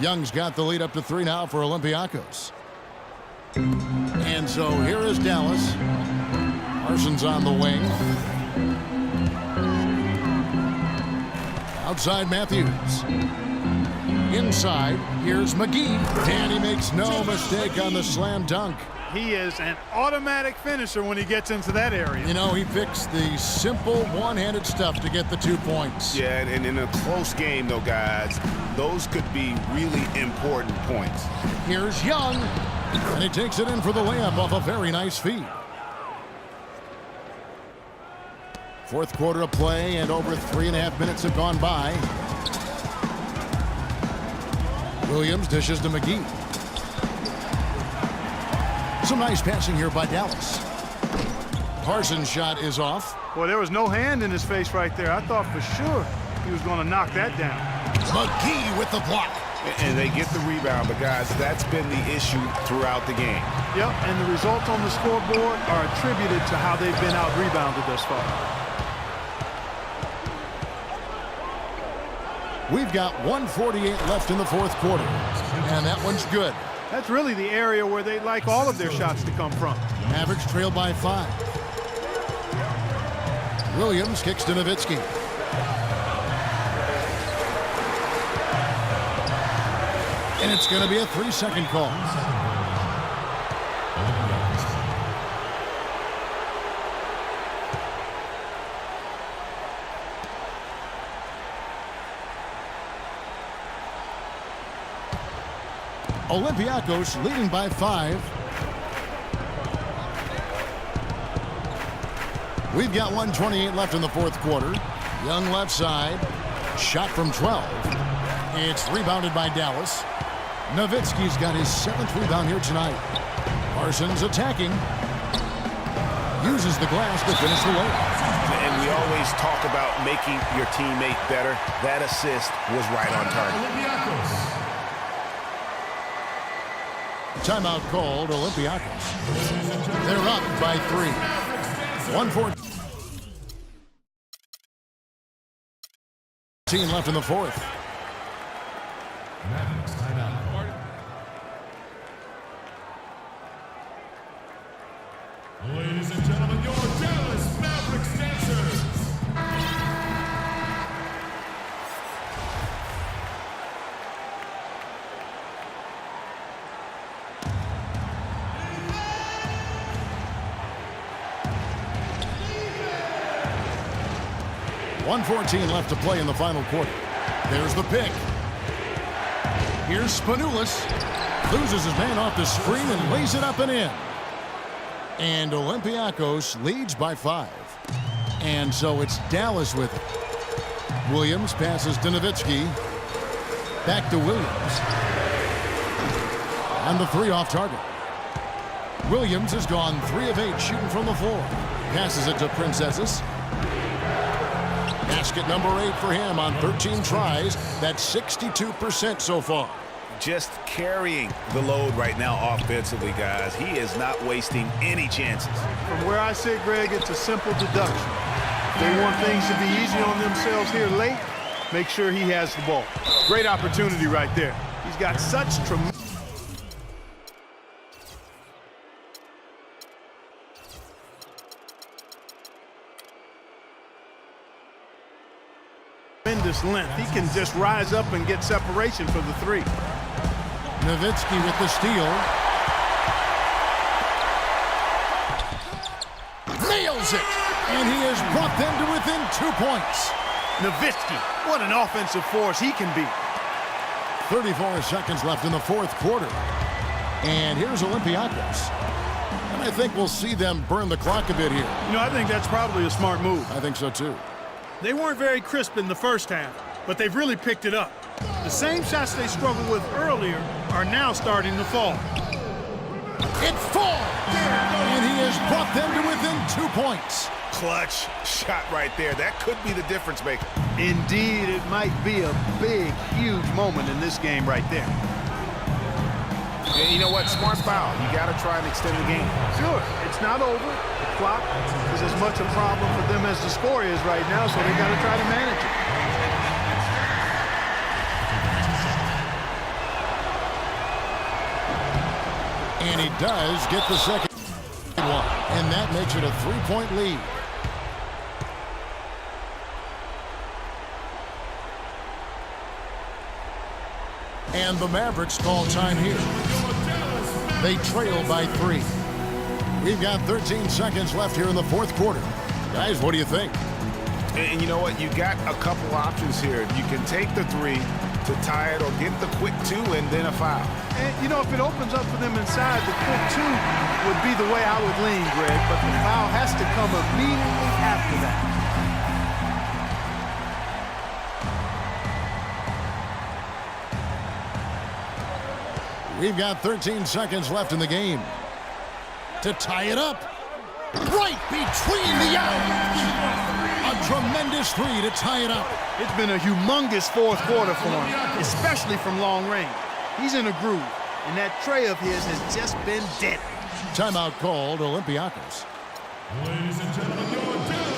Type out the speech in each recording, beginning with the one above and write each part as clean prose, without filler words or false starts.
Young's got the lead up to 3 now for Olympiacos. And so here is Dallas. Parsons on the wing. Outside Matthews. Inside, here's McGee. And he makes no mistake on the slam dunk. He is an automatic finisher when he gets into that area. You know, he picks the simple one-handed stuff to get the 2 points. Yeah, and in a close game, though, guys, those could be really important points. Here's Young. And he takes it in for the layup off a very nice feed. Fourth quarter of play, and over 3.5 minutes have gone by. Williams dishes to McGee. Some nice passing here by Dallas. Parsons' shot is off. Well, there was no hand in his face right there. I thought for sure he was going to knock that down. McGee with the block. And they get the rebound, but, guys, that's been the issue throughout the game. Yep, and the results on the scoreboard are attributed to how they've been out-rebounded thus far. We've got 1:48 left in the fourth quarter, and that one's good. That's really the area where they like all of their shots to come from. Mavericks trail by 5. Williams kicks to Nowitzki. And it's going to be a 3-second call. Olympiacos leading by 5. We've got 1:28 left in the fourth quarter. Young left side. Shot from 12. It's rebounded by Dallas. Nowitzki's got his 7th rebound here tonight. Parsons attacking. Uses the glass to finish the layup. And we always talk about making your teammate better. That assist was right on target. Timeout called Olympiacos. They're up by 3. 1:14 left in the fourth. Ladies and gentlemen, your Dallas Mavericks dancers. .114 left to play in the final quarter. There's the pick. Here's Spanoulis. Loses his man off the screen and lays it up and in. And Olympiacos leads by 5. And so it's Dallas with it. Williams passes to Nowitzki. Back to Williams. And the 3 off target. Williams has gone 3 of 8 shooting from the floor. Passes it to Princesses. Basket number 8 for him on 13 tries. That's 62% so far. Just carrying the load right now offensively, guys. He is not wasting any chances. From where I sit, Greg, it's a simple deduction. If they want things to be easy on themselves here late, make sure he has the ball. Great opportunity right there. He's got such tremendous length. He can just rise up and get separation for the 3. Nowitzki with the steal. Nails it! And he has brought them to within 2 points. Nowitzki, what an offensive force he can be. 34 seconds left in the fourth quarter. And here's Olympiacos. And I think we'll see them burn the clock a bit here. You know, I think that's probably a smart move. I think so, too. They weren't very crisp in the first half, but they've really picked it up. The same shots they struggled with earlier are now starting to fall. It falls! And he has brought them to within 2 points. Clutch shot right there. That could be the difference maker. Indeed, it might be a big, huge moment in this game right there. And you know what? Smart foul. You got to try and extend the game. Sure, it's not over. The clock is as much a problem for them as the score is right now, so they got to try to manage it. 2 And he does get the second one. And that makes it a 3-point lead. And the Mavericks call time here. They trail by 3. We've got 13 seconds left here in the fourth quarter. Guys, what do you think? And you know what? You got a couple options here. You can take the 3 to tie it or get the quick 2 and then a foul. And, you know, if it opens up for them inside, the quick 2 would be the way I would lean, Greg. But the foul has to come immediately after that. We've got 13 seconds left in the game. To tie it up. Right between the eyes. A tremendous 3 to tie it up. It's been a humongous fourth quarter for him, especially from long range. He's in a groove, and that tray of his has just been deadly. Timeout called, Olympiacos. Ladies and gentlemen, your Dallas.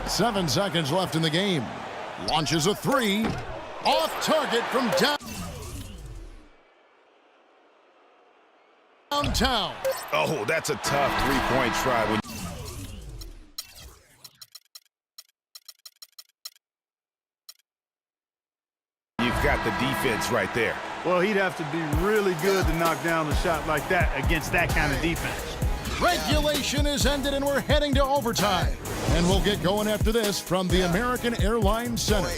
Seven seconds left in the game. Launches a 3. Off target from downtown. Oh, that's a tough 3-point try. You've got the defense right there. Well, he'd have to be really good to knock down a shot like that against that kind of defense. Regulation is ended and we're heading to overtime. And we'll get going after this from the American Airlines Center.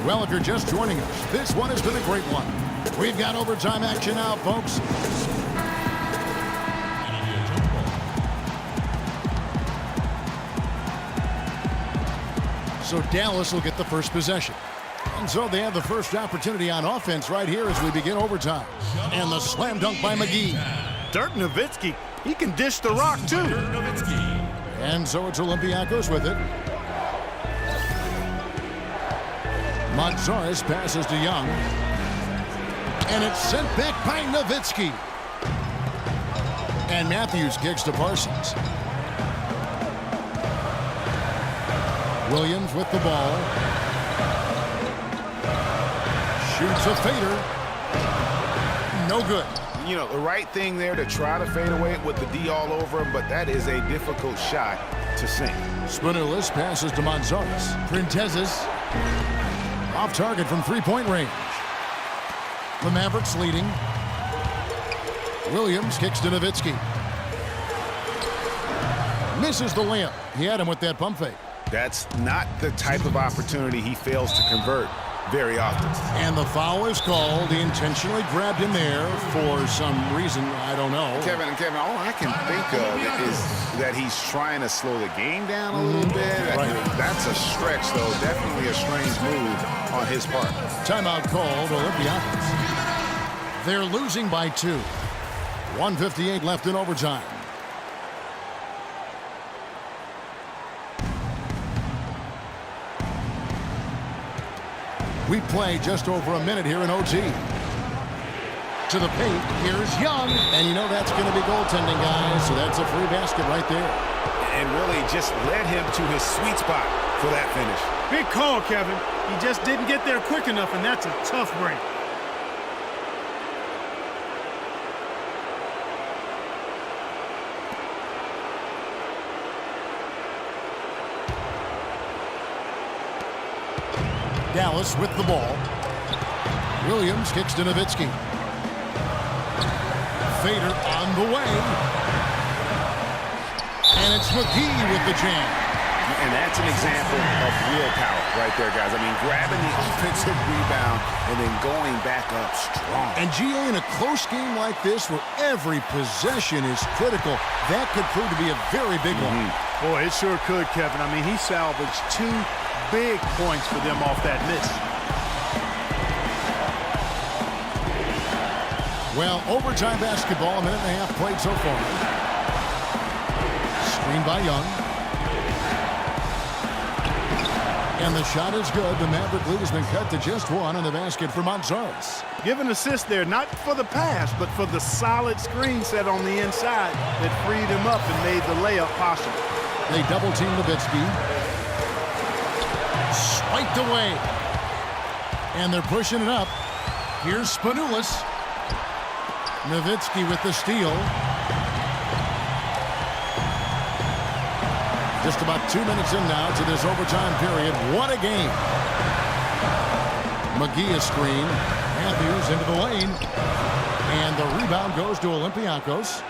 Well, if you're just joining us, this one has been a great one. We've got overtime action now, folks. So Dallas will get the first possession. And so they have the first opportunity on offense right here as we begin overtime. And the slam dunk by McGee. Dirk Nowitzki, he can dish the rock too. And so it's Olympiacos with it. Montzaris passes to Young. And it's sent back by Nowitzki. And Matthews kicks to Parsons. Williams with the ball. Shoots a fader. No good. You know, the right thing there to try to fade away with the D all over him, but that is a difficult shot to sink. Spinnerless passes to Montzaris. Printezes. Off target from three-point range. The Mavericks leading. Williams kicks to Nowitzki. Misses the layup. He had him with that pump fake. That's not the type of opportunity he fails to convert. very often. And the foul is called. He intentionally grabbed him there for some reason. I don't know. Kevin, all I can think of is that he's trying to slow the game down a little bit. Right. That's a stretch, though. Definitely a strange move on his part. Timeout called, Olympiacos. They're losing by 2. 1:58 left in overtime. We play just over a minute here in OT. To the paint, here's Young. And you know that's going to be goaltending, guys, so that's a free basket right there. And really just led him to his sweet spot for that finish. Big call, Kevin. He just didn't get there quick enough, and that's a tough break. Dallas with the ball. Williams kicks to Nowitzki. Fader on the way. And it's McGee with the jam. And that's an example of real power right there, guys. I mean, grabbing the offensive rebound and then going back up strong. And GA, in a close game like this where every possession is critical, that could prove to be a very big one. Boy, it sure could, Kevin. I mean, he salvaged 2 big points for them off that miss. Well, overtime basketball, a minute and a half played so far. Screen by Young. And the shot is good. The Maverick lead has been cut to just 1 on the basket for Montzaris. Give an assist there, not for the pass, but for the solid screen set on the inside that freed him up and made the layup possible. They double-team Nowitzki. Spiked away. And they're pushing it up. Here's Spanoulis. Nowitzki with the steal. Just about 2 minutes in now to this overtime period. What a game. McGee a screen. Matthews into the lane. And the rebound goes to Olympiacos.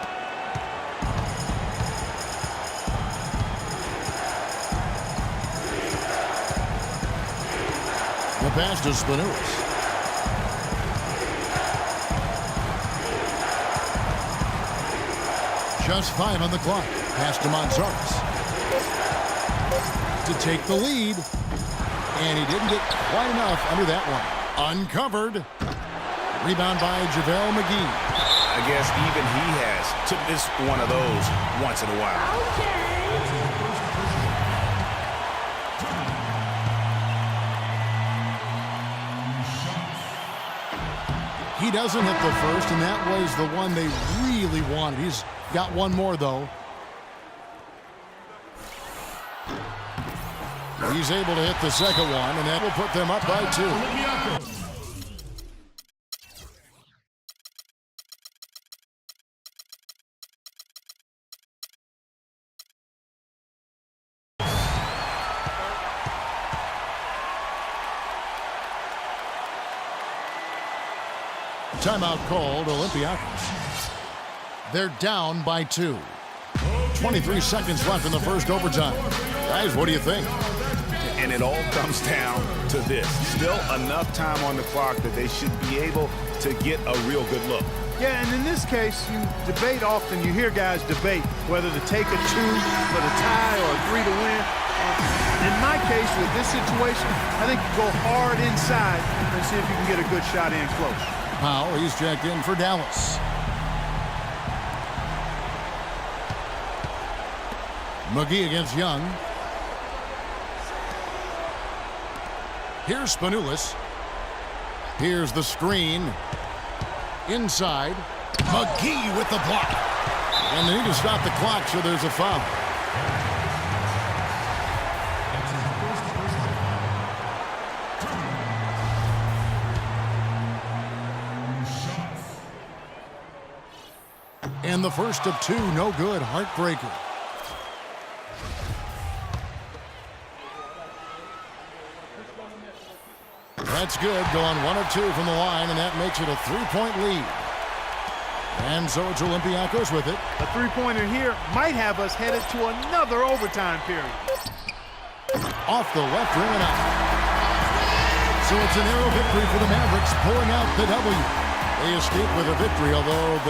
The pass to Spanoulis. Just 5 on the clock. Pass to Montzaris. To take the lead. And he didn't get quite enough under that one. Uncovered. Rebound by JaVale McGee. I guess even he has to miss one of those once in a while. He doesn't hit the first, and that was the one they really wanted. He's got one more, though. He's able to hit the second one, and that will put them up by 2. Timeout called, Olympiacos. They're down by 2. 23 seconds left in the first overtime. Guys, what do you think? And it all comes down to this. Still enough time on the clock that they should be able to get a real good look. Yeah, and in this case, you debate often. You hear guys debate whether to take a 2 for the tie or a 3 to win. In my case, with this situation, I think you go hard inside and see if you can get a good shot in close. Powell, he's checked in for Dallas. McGee against Young. Here's Spanoulis. Here's the screen. Inside. McGee with the block. And they need to stop the clock, so there's a foul. And the first of 2, no good. Heartbreaker. That's good. Going 1 of 2 from the line, and that makes it a 3-point lead. And so it's Olympiacos with it. A 3-pointer here might have us headed to another overtime period. Off the left rim and out. So it's a narrow victory for the Mavericks, pulling out the W. They escape with a victory, although they